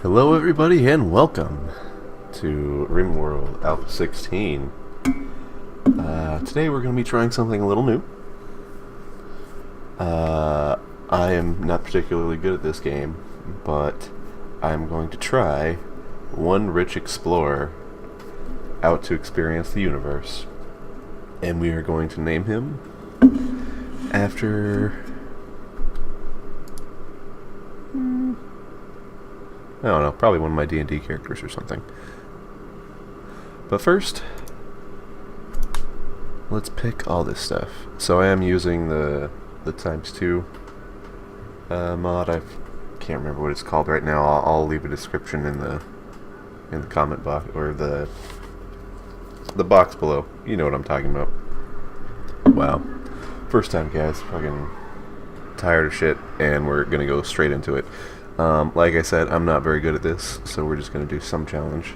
Hello everybody and welcome to Rimworld Alpha 16. Today we're going to be trying something a little new. I am not particularly good at this game, but I'm going to try one rich explorer out to experience the universe. And we are going to name him after... I don't know, probably one of my D&D characters or something. But first, let's pick all this stuff. So I am using the ×2 mod. I can't remember what it's called right now. I'll leave a description in the comment box, or the box below. You know what I'm talking about. Wow. First time, guys. Fucking tired of shit, and we're gonna go straight into it. Like I said, I'm not very good at this, so we're just going to do some challenge.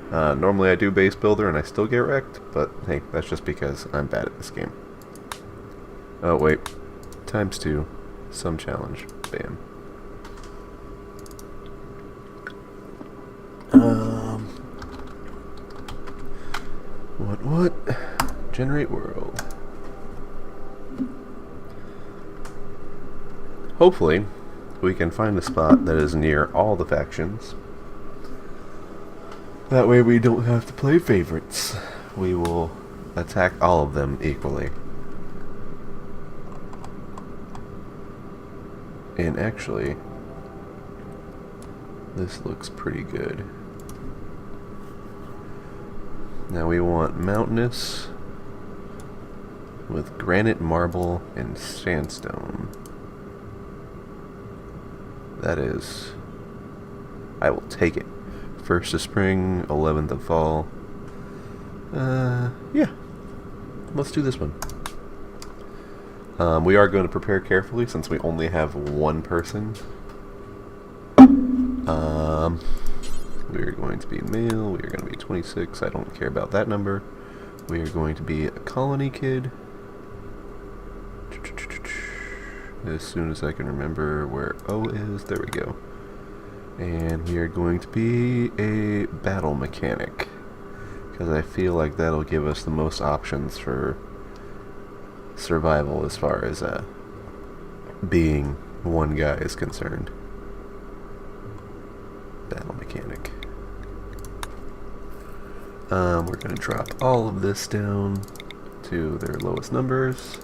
Normally I do base builder and I still get wrecked, but hey, that's just because I'm bad at this game. Oh wait, ×2, some challenge, bam. What? Generate world. Hopefully, we can find a spot that is near all the factions. That way we don't have to play favorites. We will attack all of them equally. And actually, this looks pretty good. Now we want mountainous with granite, marble, and sandstone. That is, I will take it. 1st of spring, 11th of fall. Yeah. Let's do this one. We are going to prepare carefully since we only have one person. We are going to be male. We are going to be 26. I don't care about that number. We are going to be a colony kid. As soon as I can remember where O is, there we go. And we are going to be a battle mechanic, because I feel like that'll give us the most options for survival as far as being one guy is concerned. Battle mechanic. We're going to drop all of this down to their lowest numbers.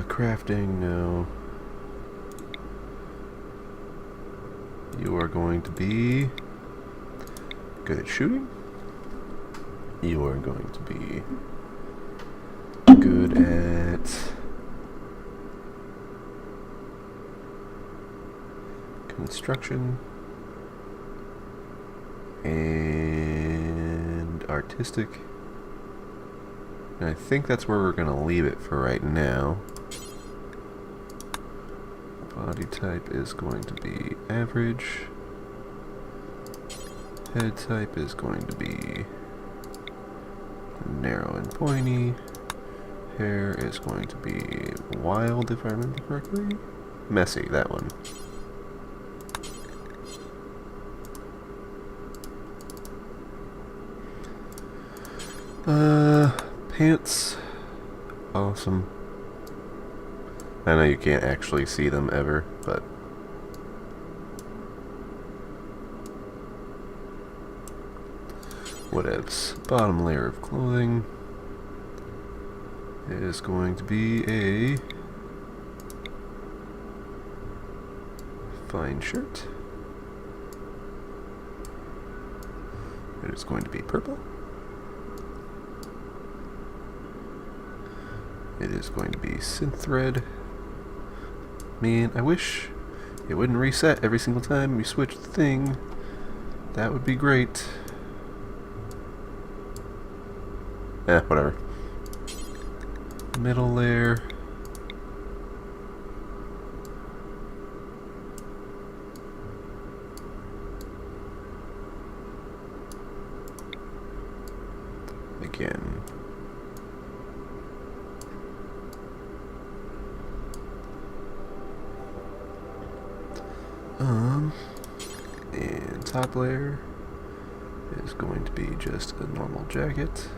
Crafting, no. You are going to be good at shooting. You are going to be good at construction and artistic. And I think that's where we're going to leave it for right now. Body type is going to be average. Head type is going to be narrow and pointy. Hair is going to be wild, if I remember correctly. Messy, that one. Pants. Awesome. I know you can't actually see them ever, but whatevs. Bottom layer of clothing is going to be a fine shirt. It is going to be purple. It is going to be synth thread. Man, I wish it wouldn't reset every single time we switch the thing. That would be great. Whatever. Middle layer. again. And top layer is going to be just a normal jacket,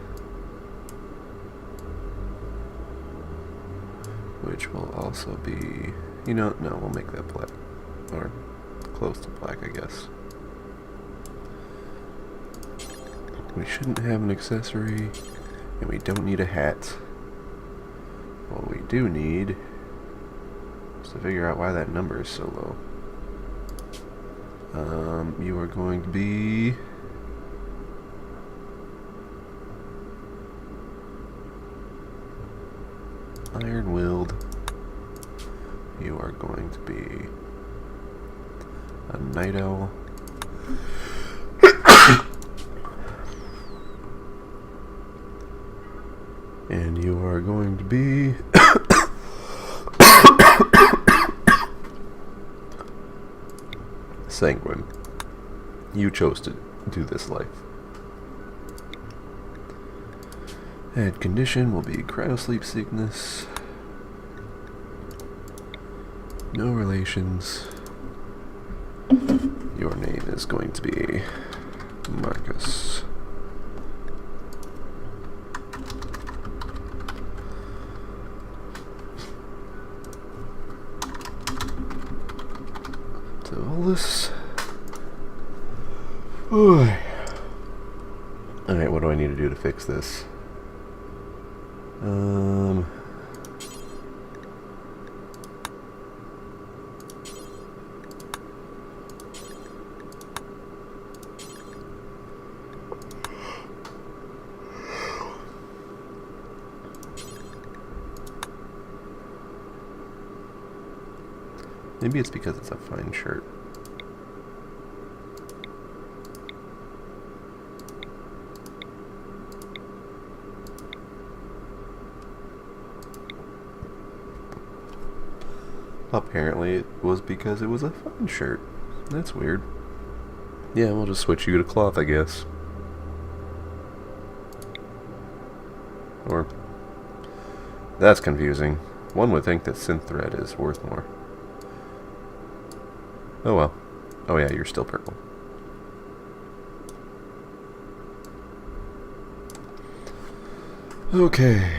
which will also be, you know, no, we'll make that black, or close to black, I guess. We shouldn't have an accessory, and we don't need a hat. What we do need is to figure out why that number is so low. You are going to be iron-willed. You are going to be a night owl. And you are going to be sanguine. You chose to do this life. And condition will be cryosleep sickness. No relations. Your name is going to be Marcus. So all this. Alright, what do I need to do to fix this? Maybe it's because it's a fine shirt. Apparently it was because it was a fine shirt. That's weird. Yeah, we'll just switch you to cloth, I guess. Or... that's confusing. One would think that synth thread is worth more. Oh well. Oh yeah, you're still purple. Okay.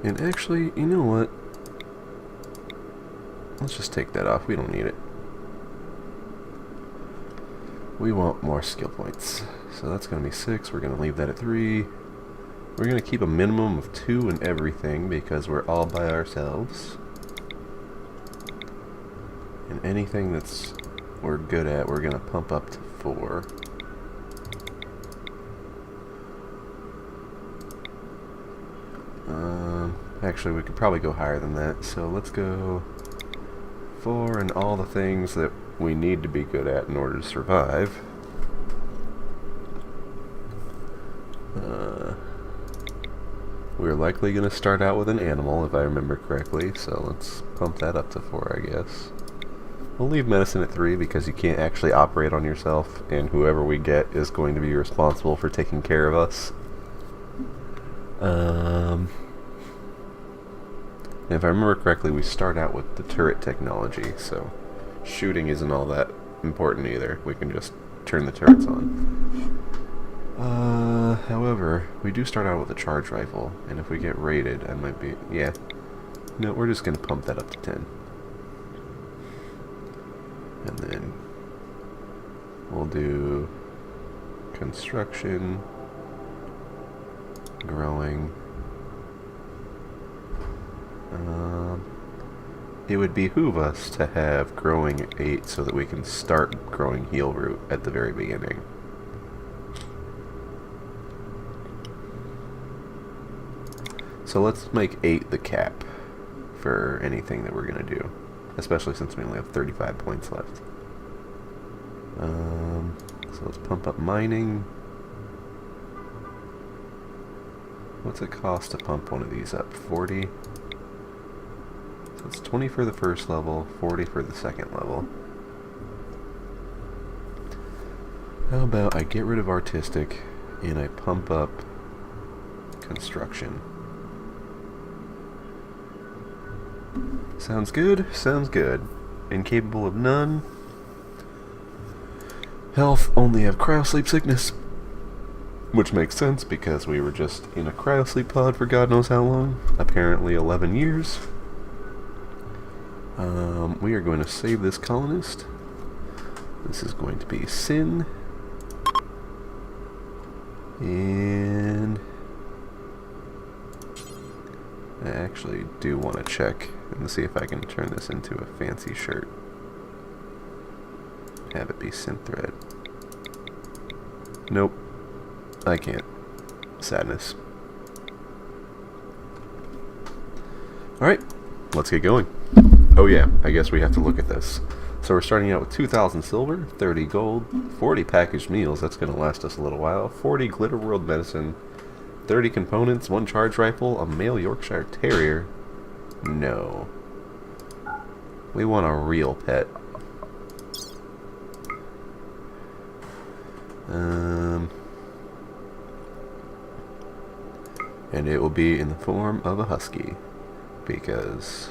And actually, you know what? Let's just take that off. We don't need it. We want more skill points. So that's going to be 6. We're going to leave that at 3. We're going to keep a minimum of 2 in everything because we're all by ourselves. And anything that's we're good at, we're going to pump up to 4. Actually, we could probably go higher than that, so let's go 4 and all the things that we need to be good at in order to survive. We're likely going to start out with an animal, if I remember correctly, so let's pump that up to 4, I guess. We'll leave medicine at 3 because you can't actually operate on yourself, and whoever we get is going to be responsible for taking care of us. If I remember correctly, we start out with the turret technology, so shooting isn't all that important either. We can just turn the turrets on. However, we do start out with a charge rifle, and if we get raided, I might be... yeah. No, we're just going to pump that up to 10. And then we'll do construction, growing. It would behoove us to have growing at 8 so that we can start growing heal root at the very beginning. So let's make 8 the cap for anything that we're going to do, especially since we only have 35 points left. So let's pump up mining. What's it cost to pump one of these up? 40? So it's 20 for the first level, 40 for the second level. How about I get rid of artistic and I pump up construction? Sounds good, sounds good. Incapable of none. Health, only have cryosleep sickness. Which makes sense because we were just in a cryosleep pod for God knows how long. Apparently 11 years. We are going to save this colonist. This is going to be Sin. And I actually do want to check and see if I can turn this into a fancy shirt. Have it be synth thread. Nope. I can't. Sadness. Alright, let's get going. Oh yeah, I guess we have to look at this. So we're starting out with 2,000 silver, 30 gold, 40 packaged meals, that's going to last us a little while, 40 Glitter World medicine, 30 components, 1 charge rifle, a male Yorkshire Terrier. No. We want a real pet. And it will be in the form of a husky, because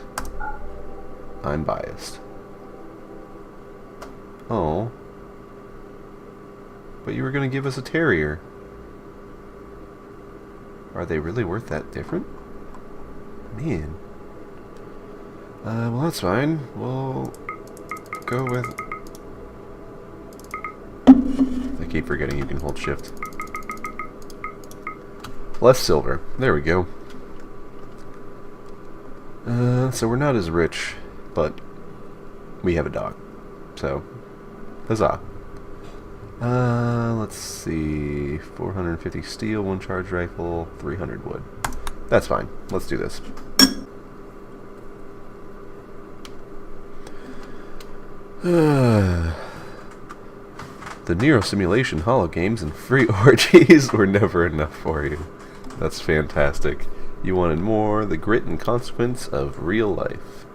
I'm biased. Oh. But you were going to give us a terrier. Are they really worth that different? Man. Well, that's fine. We'll go with... I keep forgetting you can hold shift. Less silver. There we go. So we're not as rich, but we have a dog. So, huzzah. Let's see. 450 steel, 1 charge rifle, 300 wood. That's fine. Let's do this. The neurosimulation hologames and free orgies were never enough for you. That's fantastic. You wanted more, the grit and consequence of real life.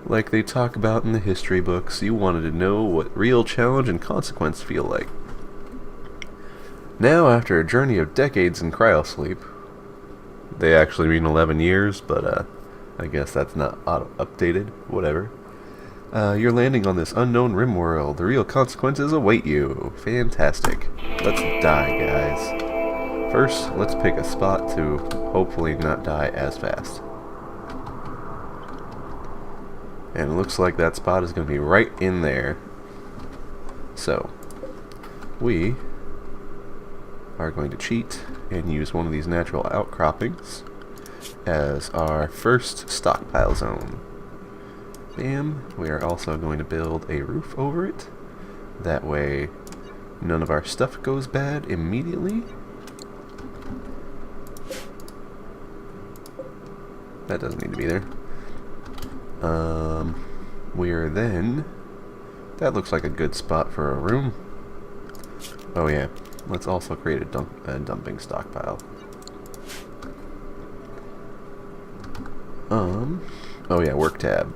Like they talk about in the history books, you wanted to know what real challenge and consequence feel like. Now, after a journey of decades in cryosleep, they actually mean 11 years, but I guess that's not updated, whatever. You're landing on this unknown Rimworld. The real consequences await you. Fantastic. Let's die, guys. First, let's pick a spot to hopefully not die as fast. And it looks like that spot is going to be right in there. So, we are going to cheat and use one of these natural outcroppings as our first stockpile zone. Bam. We are also going to build a roof over it. That way, none of our stuff goes bad immediately. That doesn't need to be there. We are then... That looks like a good spot for a room. Oh yeah. Let's also create a dumping stockpile. Oh yeah, WorkTab.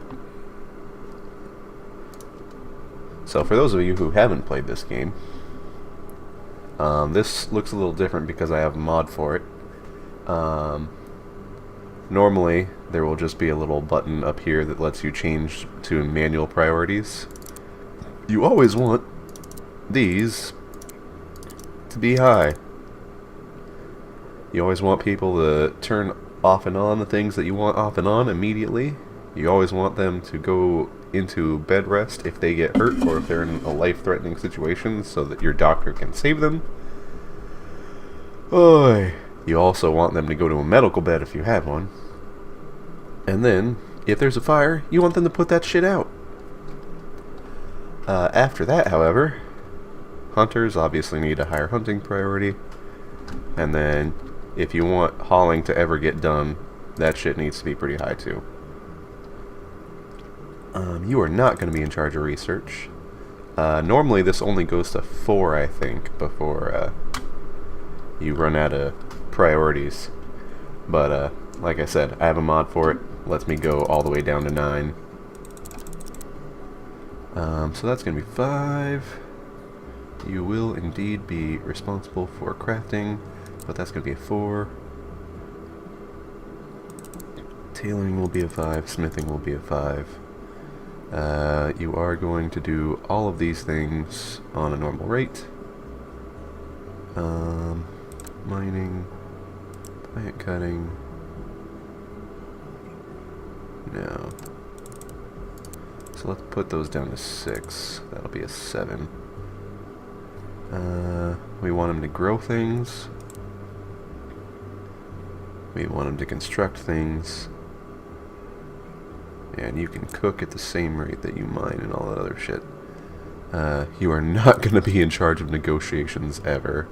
So for those of you who haven't played this game, this looks a little different because I have a mod for it. Normally, there will just be a little button up here that lets you change to manual priorities. You always want these to be high. You always want people to turn off and on the things that you want off and on immediately. You always want them to go into bed rest if they get hurt or if they're in a life-threatening situation so that your doctor can save them. Oy. You also want them to go to a medical bed if you have one. And then, if there's a fire, you want them to put that shit out. After that, however, hunters obviously need a higher hunting priority. And then, if you want hauling to ever get done, that shit needs to be pretty high too. You are not going to be in charge of research. Normally this only goes to 4, I think, before you run out of priorities. But, like I said, I have a mod for it. Lets me go all the way down to 9. So that's going to be 5, You will indeed be responsible for crafting, but that's going to be a 4. Tailoring will be a 5, smithing will be a 5. You are going to do all of these things on a normal rate. Mining, plant cutting, no. So let's put those down to 6. That'll be a 7. We want them to grow things. We want them to construct things. And you can cook at the same rate that you mine and all that other shit. You are not going to be in charge of negotiations ever.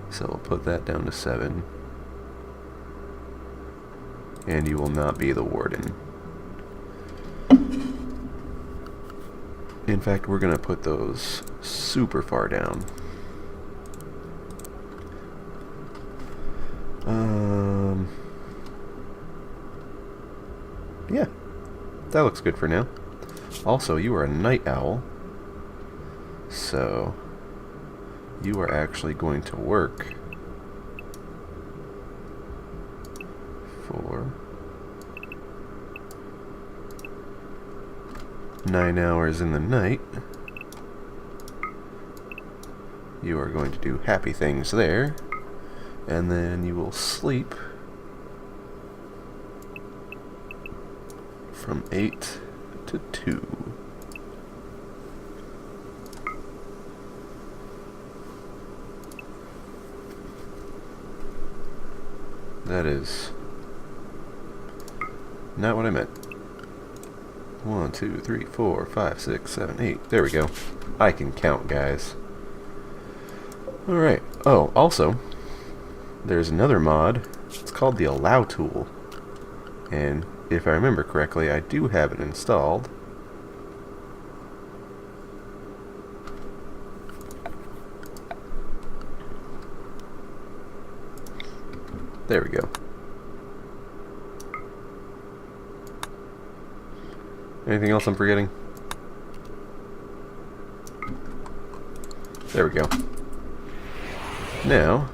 So we'll put that down to 7. And you will not be the warden. In fact, we're going to put those super far down. Yeah, that looks good for now. Also, you are a night owl, so you are actually going to work for 9 hours in the night. You are going to do happy things there, and then you will sleep from 8 to 2. That is not what I meant. 1, 2, 3, 4, 5, 6, 7, 8. There we go. I can count, guys. Alright. Oh, also, there's another mod. It's called the Allow tool. And if I remember correctly, I do have it installed. There we go. Anything else I'm forgetting? There we go. Now,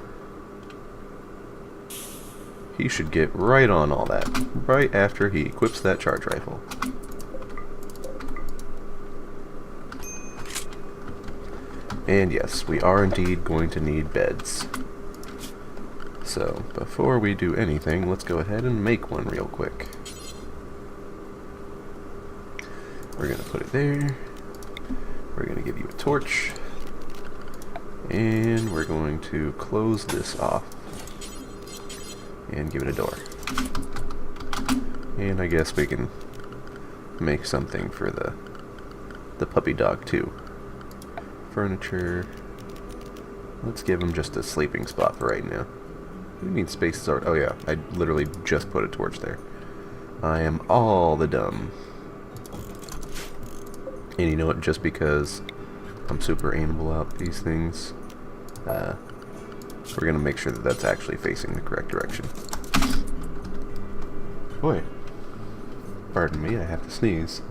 he should get right on all that, right after he equips that charge rifle. And yes, we are indeed going to need beds. So, before we do anything, let's go ahead and make one real quick. We're going to put it there. We're going to give you a torch. And we're going to close this off. And give it a door. And I guess we can make something for the puppy dog too. Furniture. Let's give him just a sleeping spot for right now. We need spaces. Oh yeah, I literally just put a torch there. I am all the dumb. And you know what, just because I'm super anal about these things, we're going to make sure that that's actually facing the correct direction. Boy, pardon me, I have to sneeze.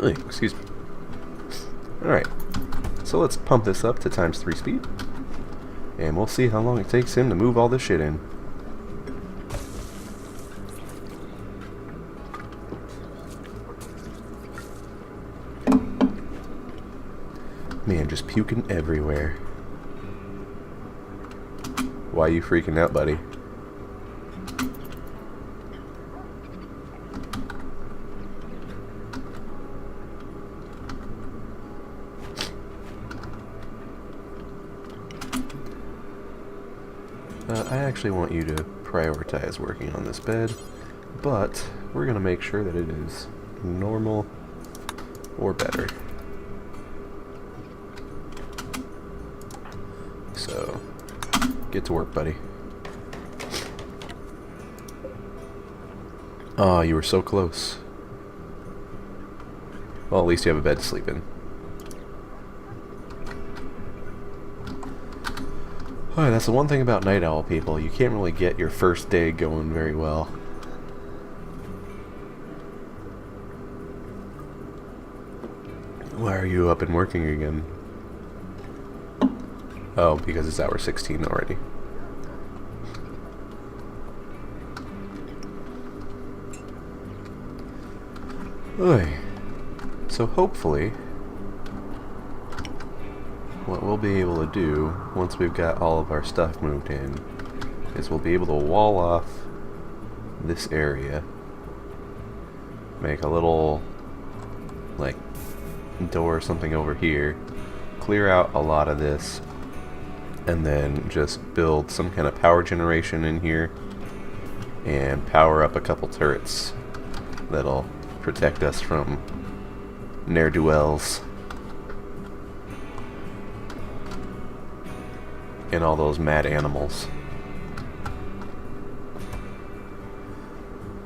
Oy, excuse me. Alright, so let's pump this up to ×3 speed, and we'll see how long it takes him to move all this shit in. Man, just puking everywhere. Why are you freaking out, buddy? I actually want you to prioritize working on this bed, but we're going to make sure that it is normal or better. So, get to work, buddy. Oh, you were so close. Well, at least you have a bed to sleep in. Alright, that's the one thing about night owl people. You can't really get your first day going very well. Why are you up and working again? Oh, because it's hour 16 already. Oy. So hopefully, what we'll be able to do, once we've got all of our stuff moved in, is we'll be able to wall off this area, make a little, like, door or something over here, clear out a lot of this, and then just build some kind of power generation in here, and power up a couple turrets that'll protect us from ne'er-do-wells and all those mad animals.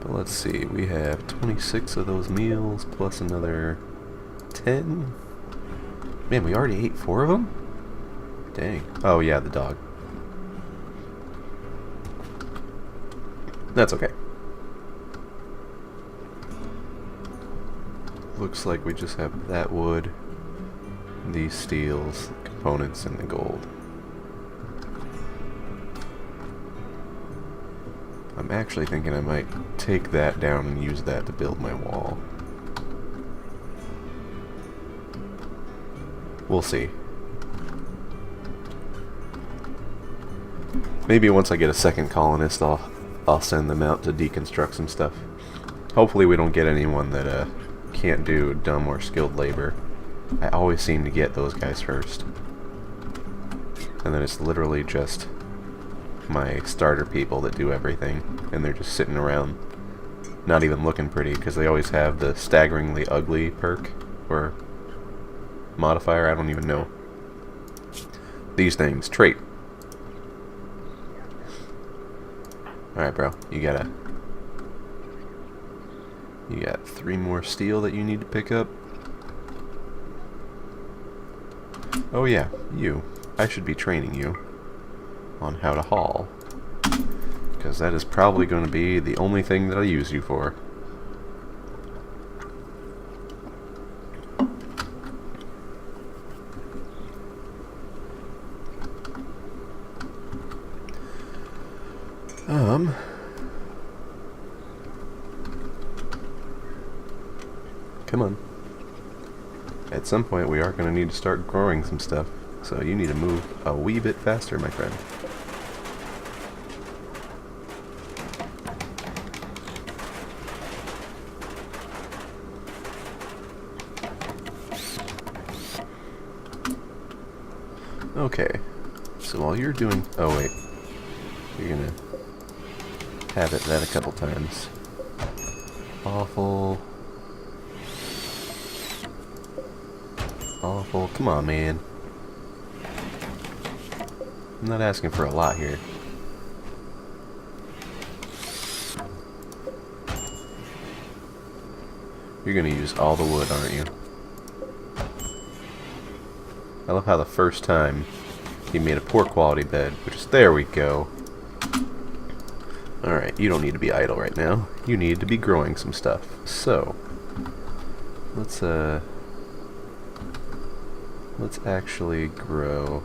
But let's see, we have 26 of those meals plus another 10. Man, we already ate 4 of them? Dang. Oh yeah, the dog. That's okay. Looks like we just have that wood, these steels, the components, and the gold. I'm actually thinking I might take that down and use that to build my wall. We'll see. Maybe once I get a second colonist, I'll send them out to deconstruct some stuff. Hopefully we don't get anyone that can't do dumb or skilled labor. I always seem to get those guys first. And then it's literally just my starter people that do everything, and they're just sitting around not even looking pretty because they always have the staggeringly ugly perk or modifier, I don't even know these things. Trait. Alright, bro, you got 3 more steel that you need to pick up. Oh yeah, you. I should be training you on how to haul, because that is probably going to be the only thing that I use you for. Come on. At some point we are going to need to start growing some stuff, so you need to move a wee bit faster, my friend. Okay, so while you're doing... oh wait, you're gonna have it that a couple times. Awful. Awful. Come on, man. I'm not asking for a lot here. You're gonna use all the wood, aren't you? I love how the first time he made a poor quality bed, which is, there we go. Alright, you don't need to be idle right now. You need to be growing some stuff. So, let's actually grow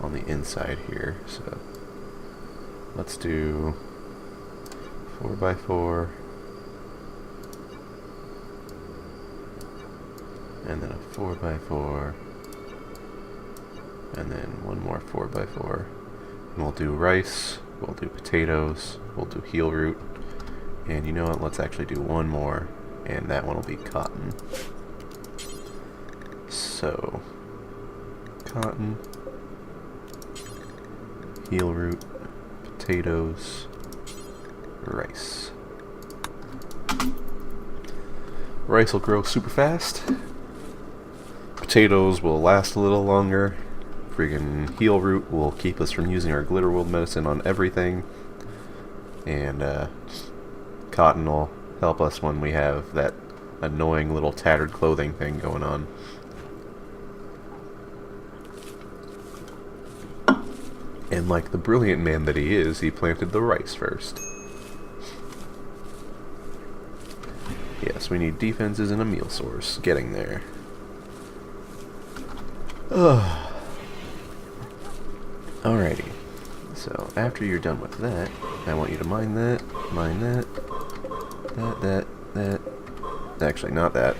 on the inside here. So, let's do 4x4. And then a 4x4, and then one more 4x4, and we'll do rice, we'll do potatoes, we'll do heel root, and you know what, let's actually do one more, and that one will be cotton. So, cotton, heel root, potatoes, rice. Rice will grow super fast. Potatoes will last a little longer. Friggin' heel root will keep us from using our glitter world medicine on everything. And cotton will help us when we have that annoying little tattered clothing thing going on. And like the brilliant man that he is, he planted the rice first. Yes, So we need defenses and a meal source. Getting there. Ugh. Alrighty. So after you're done with that, I want you to mine that, that. Actually, not that.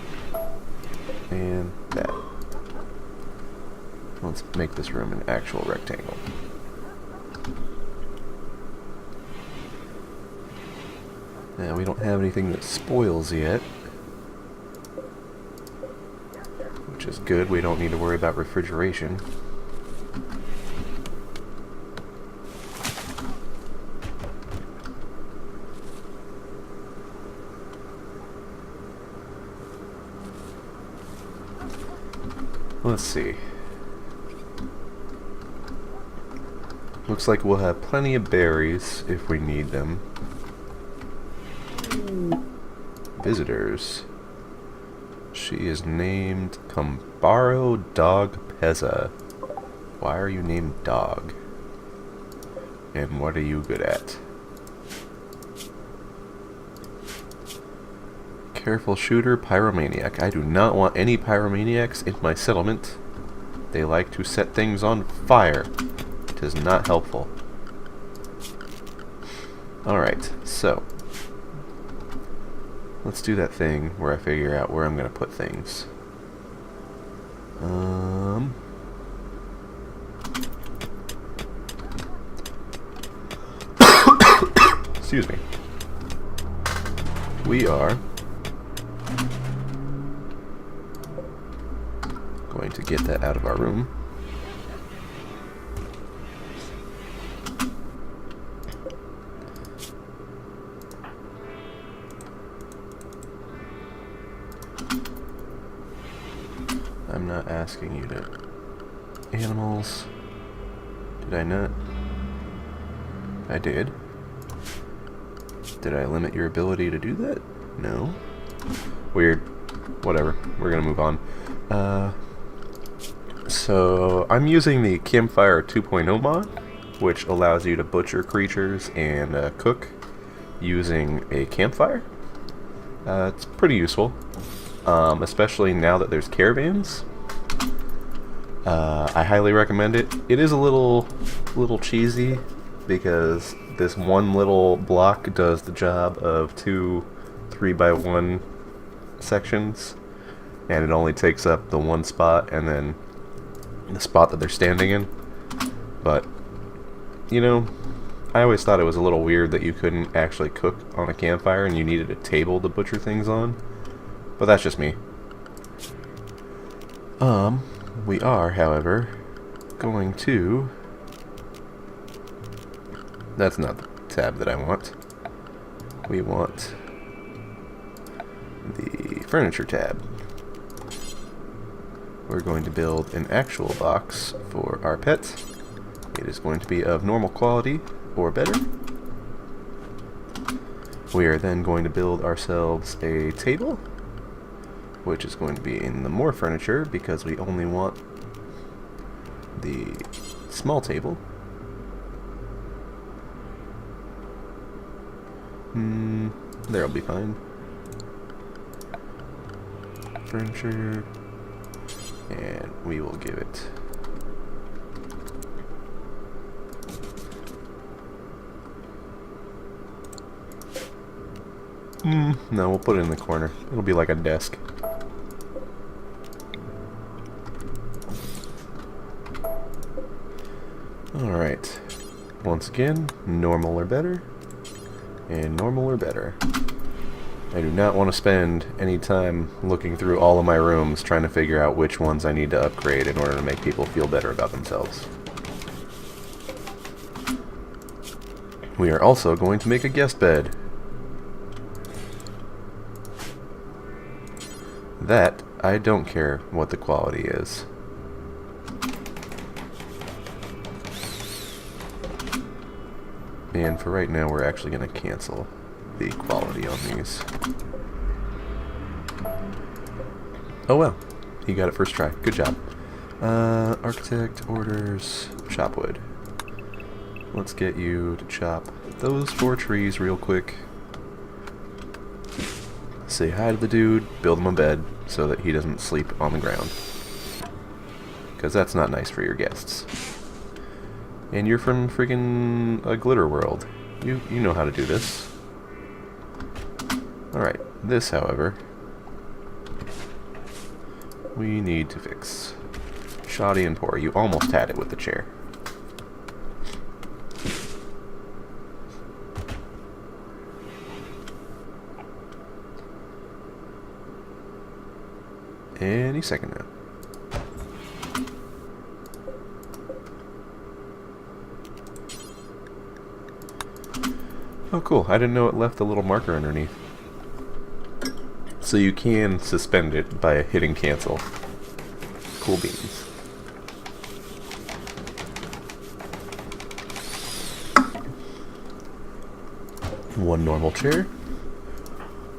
And that. Let's make this room an actual rectangle. Now, we don't have anything that spoils yet, which is good. We don't need to worry about refrigeration. Let's see. Looks like we'll have plenty of berries if we need them. Visitors. She is named Kambaro Dog Pezza. Why are you named Dog? And what are you good at? Careful shooter, pyromaniac. I do not want any pyromaniacs in my settlement. They like to set things on fire. It is not helpful. Alright, so let's do that thing where I figure out where I'm going to put things. Excuse me. We are going to get that out of our room. I'm not asking you to... Animals. Did I not? I did. Did I limit your ability to do that? No. Weird. Whatever. We're gonna move on. So I'm using the Campfire 2.0 mod, which allows you to butcher creatures and cook using a campfire. It's pretty useful, especially now that there's caravans. I highly recommend it. It is a little cheesy because this one little block does the job of 2 3x1 sections, and it only takes up the one spot and then the spot that they're standing in. But, you know, I always thought it was a little weird that you couldn't actually cook on a campfire and you needed a table to butcher things on. But that's just me. We are, however, going to... That's not the tab that I want. We want the furniture tab. We're going to build an actual box for our pet. It is going to be of normal quality or better. We are then going to build ourselves a table, which is going to be in the more furniture because we only want the small table. There'll be fine. Furniture, and we will give it no, we'll put it in the corner. It'll be like a desk. Alright. Once again, normal or better. And normal or better. I do not want to spend any time looking through all of my rooms trying to figure out which ones I need to upgrade in order to make people feel better about themselves. We are also going to make a guest bed. That, I don't care what the quality is. And for right now, we're actually going to cancel the quality on these. Oh well, he got it first try. Good job. Architect orders chop wood. Let's get you to chop those 4 trees real quick. say hi to the dude, build him a bed so that he doesn't sleep on the ground. Because that's not nice for your guests. And you're from friggin' a glitter world. You know how to do this. Alright, this, however, we need to fix. Shoddy and poor. You almost had it with the chair. Any second now. Oh cool, I didn't know it left a little marker underneath. So you can suspend it by hitting cancel. Cool beans. One normal chair.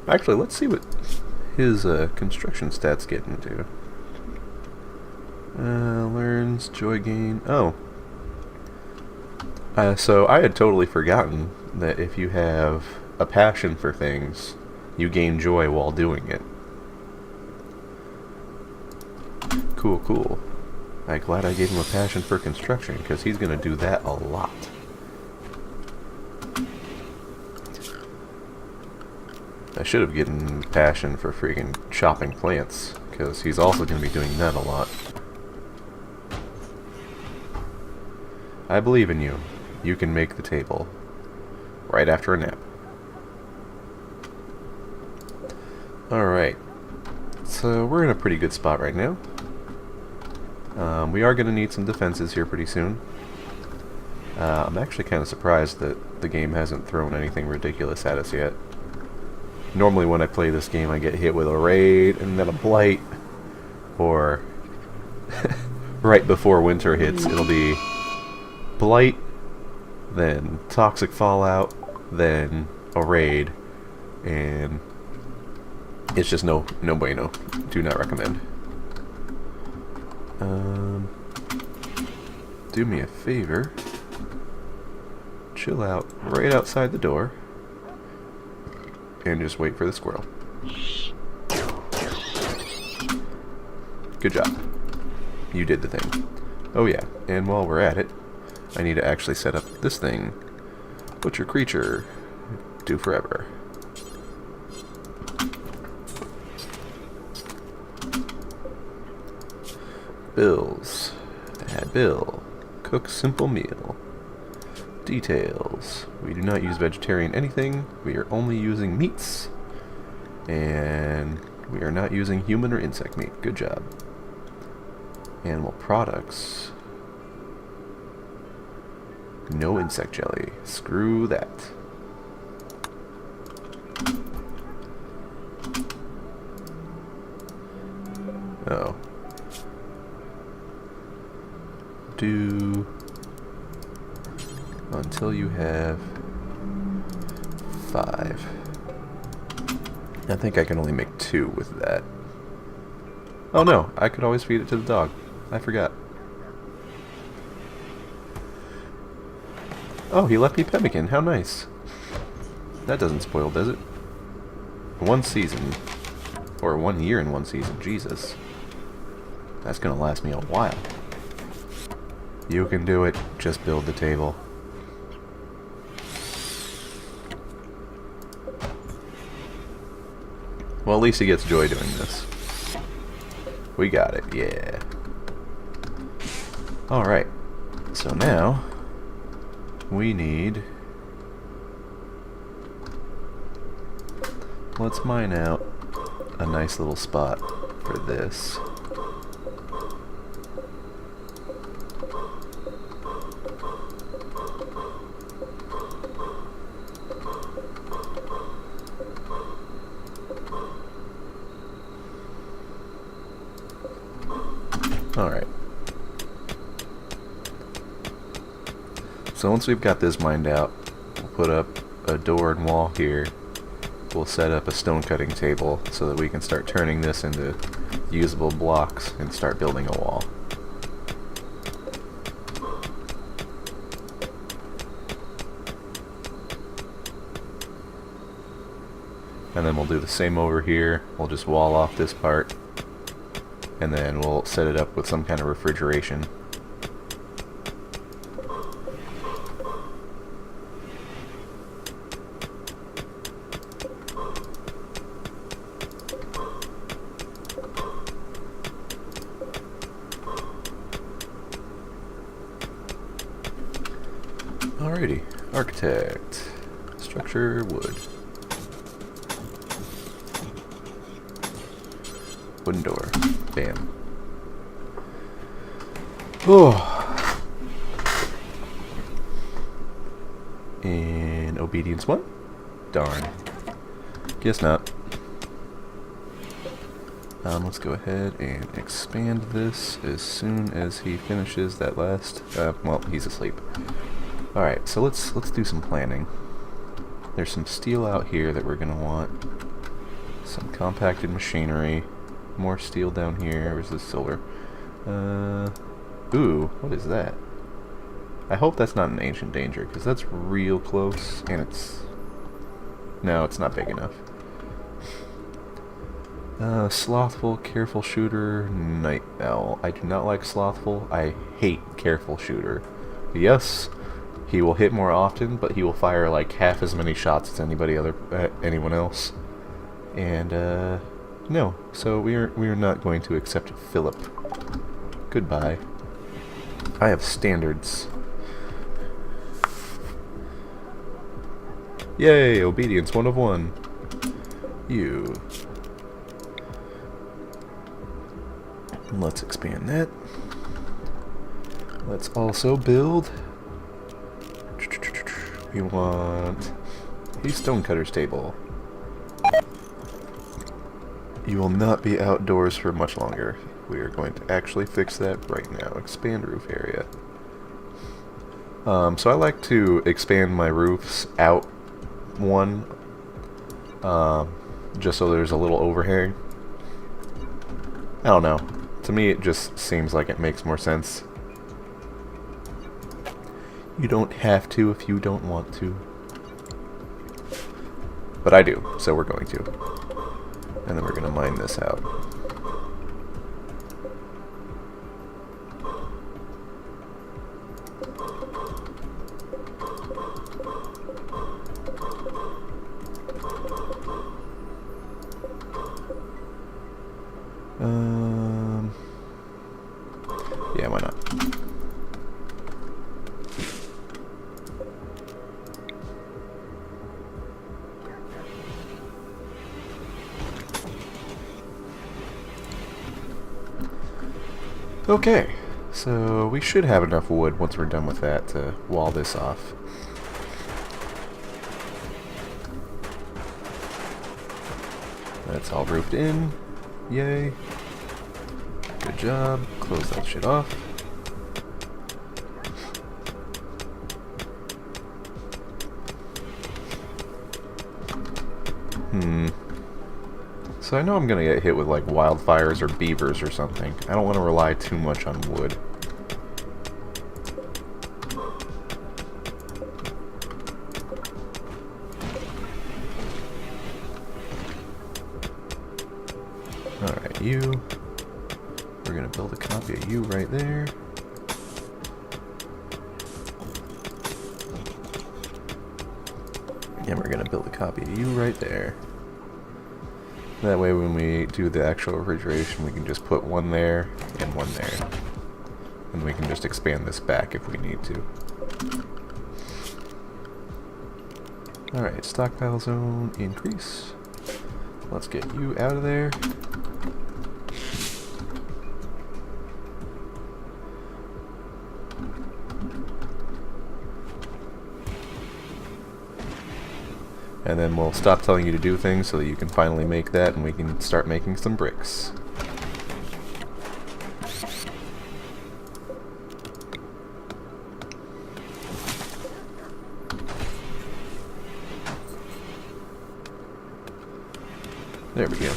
Actually, let's see what his construction stats get into. Learns, joy gain. Oh. So I had totally forgotten that if you have a passion for things, you gain joy while doing it. Cool, cool. I'm glad I gave him a passion for construction, because he's going to do that a lot. I should have given passion for freaking chopping plants, because he's also going to be doing that a lot. I believe in you. You can make the table. Right after a nap. Alright. So we're in a pretty good spot right now. We are going to need some defenses here pretty soon. I'm actually kind of surprised that the game hasn't thrown anything ridiculous at us yet. Normally when I play this game I get hit with a raid and then a blight, or right before winter hits it'll be blight, then toxic fallout, then a raid, and it's just no bueno. Do not recommend. Do me a favor, chill out right outside the door and just wait for the squirrel. Good job. You did the thing. Oh yeah, and while we're at it, I need to actually set up this thing. Butcher creature. Do forever. Bills. Add bill. Cook simple meal. Details. We do not use vegetarian anything. We are only using meats. And we are not using human or insect meat. Good job. Animal products. No insect jelly. Screw that. Oh. Do until you have 5. I think I can only make 2 with that. Oh no, I could always feed it to the dog. I forgot. Oh, he left me pemmican. How nice. That doesn't spoil, does it? 1 season. Or 1 year in 1 season. Jesus. That's gonna last me a while. You can do it. Just build the table. Well, at least he gets joy doing this. We got it, yeah. Alright. So now we need... let's mine out a nice little spot for this. Alright. So once we've got this mined out, we'll put up a door and wall here. We'll set up a stone cutting table so that we can start turning this into usable blocks and start building a wall. And then we'll do the same over here. We'll just wall off this part, and then we'll set it up with some kind of refrigeration. Alrighty, architect, structure, wood. Wooden door. Bam. Oh. And obedience 1? Darn. Guess not. Let's go ahead and expand this as soon as he finishes that last. Well, he's asleep. Alright, so let's do some planning. There's some steel out here that we're gonna want. Some compacted machinery. More steel down here. Where's the silver? Ooh, what is that? I hope that's not an ancient danger, because that's real close, and it's... No, it's not big enough. Slothful, careful shooter, night owl. I do not like slothful. I hate careful shooter. Yes, he will hit more often, but he will fire like half as many shots as anyone else. And no, so we are not going to accept Philip. Goodbye. I have standards. Yay, obedience 1 of 1. You. Let's expand that. Let's also build. We want a stonecutter's table. You will not be outdoors for much longer. We are going to actually fix that right now. Expand roof area. So I like to expand my roofs out one, just so there's a little overhang. I don't know. To me, it just seems like it makes more sense. You don't have to if you don't want to. But I do, so we're going to. And then we're going to mine this out. Yeah, why not? Okay, so we should have enough wood once we're done with that to wall this off. That's all roofed in. Yay. Good job. Close that shit off. So I know I'm gonna get hit with like wildfires or beavers or something. I don't want to rely too much on wood. Alright, you. We're gonna build a copy of you right there. And we're gonna build a copy of you right there. That way when we do the actual refrigeration, we can just put one there and one there. And we can just expand this back if we need to. Alright, stockpile zone increase. Let's get you out of there. And then we'll stop telling you to do things so that you can finally make that and we can start making some bricks. There we go.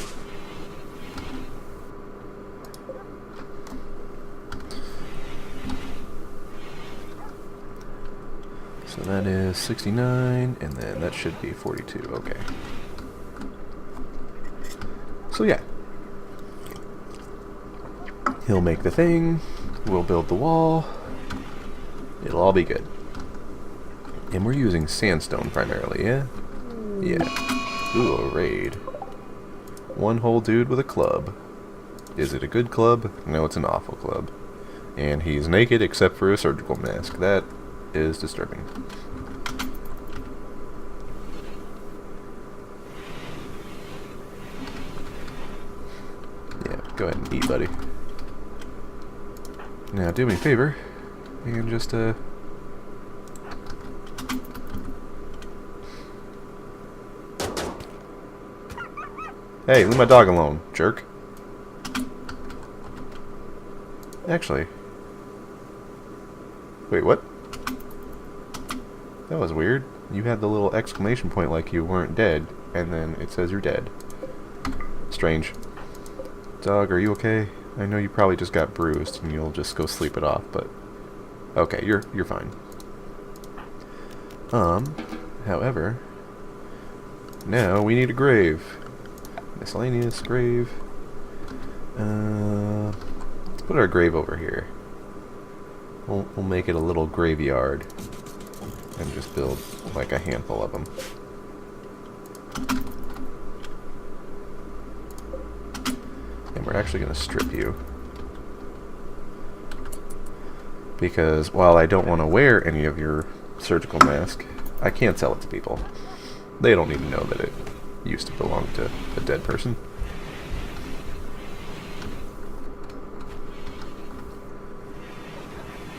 So that is 69, and then that should be 42. Okay. So yeah. He'll make the thing, we'll build the wall, it'll all be good. And we're using sandstone primarily, yeah? Yeah. Ooh, a raid. One whole dude with a club. Is it a good club? No, it's an awful club. And he's naked except for a surgical mask. That is disturbing. Yeah, go ahead and eat, buddy. Now, do me a favor. You can just, Hey, leave my dog alone, jerk. Actually. Wait, what? That was weird. You had the little exclamation point like you weren't dead, and then it says you're dead. Strange. Dog, are you okay? I know you probably just got bruised and you'll just go sleep it off, but... Okay, you're fine. However... Now we need a grave. Miscellaneous grave. Let's put our grave over here. We'll make it a little graveyard. And just build like a handful of them. And we're actually going to strip you. Because while I don't want to wear any of your surgical mask, I can't sell it to people. They don't need to know that it used to belong to a dead person.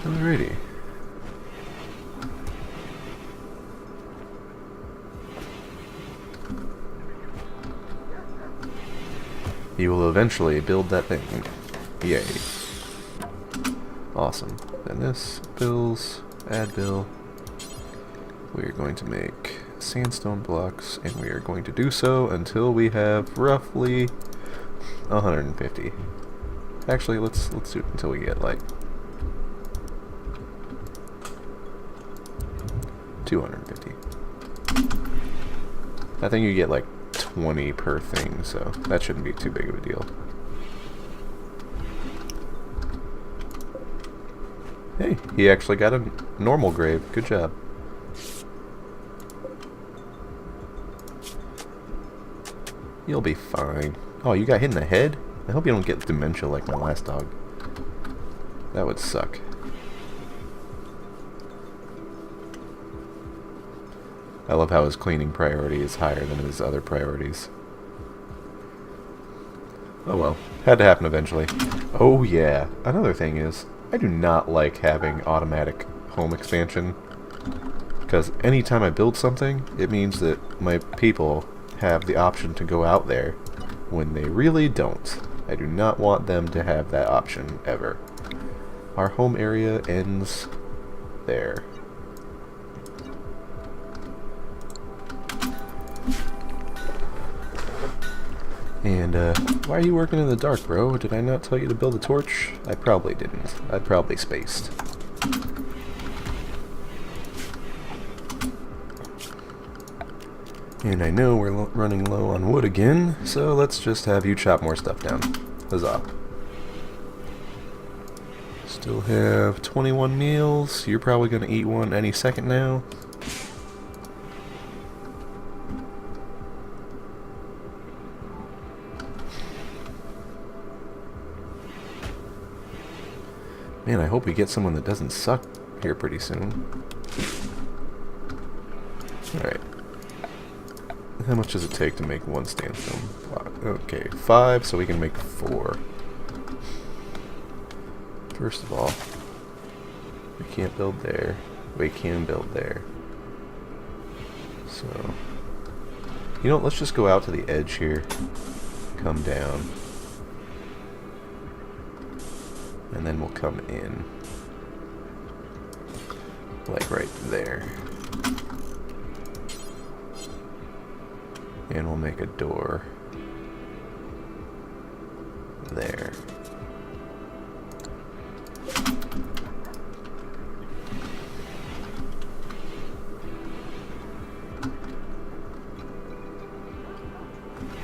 Alrighty. You will eventually build that thing. Yay. Awesome. Then this, bills, add bill. We're going to make sandstone blocks, and we are going to do so until we have roughly 150. Actually, let's do it until we get like 250. I think you get like 20 per thing, so that shouldn't be too big of a deal. Hey, he actually got a normal grave. Good job. You'll be fine. Oh, you got hit in the head? I hope you don't get dementia like my last dog. That would suck. I love how his cleaning priority is higher than his other priorities. Oh well. Had to happen eventually. Oh yeah. Another thing is, I do not like having automatic home expansion. Because anytime I build something, it means that my people have the option to go out there when they really don't. I do not want them to have that option ever. Our home area ends there. And, why are you working in the dark, bro? Did I not tell you to build a torch? I probably didn't. I probably spaced. And I know we're running low on wood again, so let's just have you chop more stuff down. Huzzah. Still have 21 meals. You're probably going to eat one any second now. Man, I hope we get someone that doesn't suck here pretty soon. Alright. How much does it take to make one sandstone block? Okay, 5, so we can make 4. First of all, we can't build there. We can build there. So, you know what, let's just go out to the edge here. Come down. And then we'll come in. Like right there. And we'll make a door there.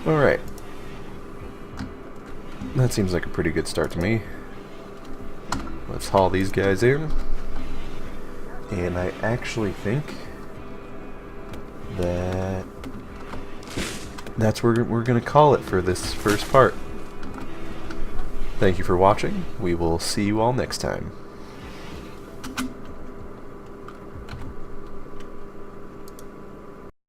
Alright. that seems like a pretty good start to me. Let's haul these guys in. And I actually think that's where we're going to call it for this first part. Thank you for watching. We will see you all next time.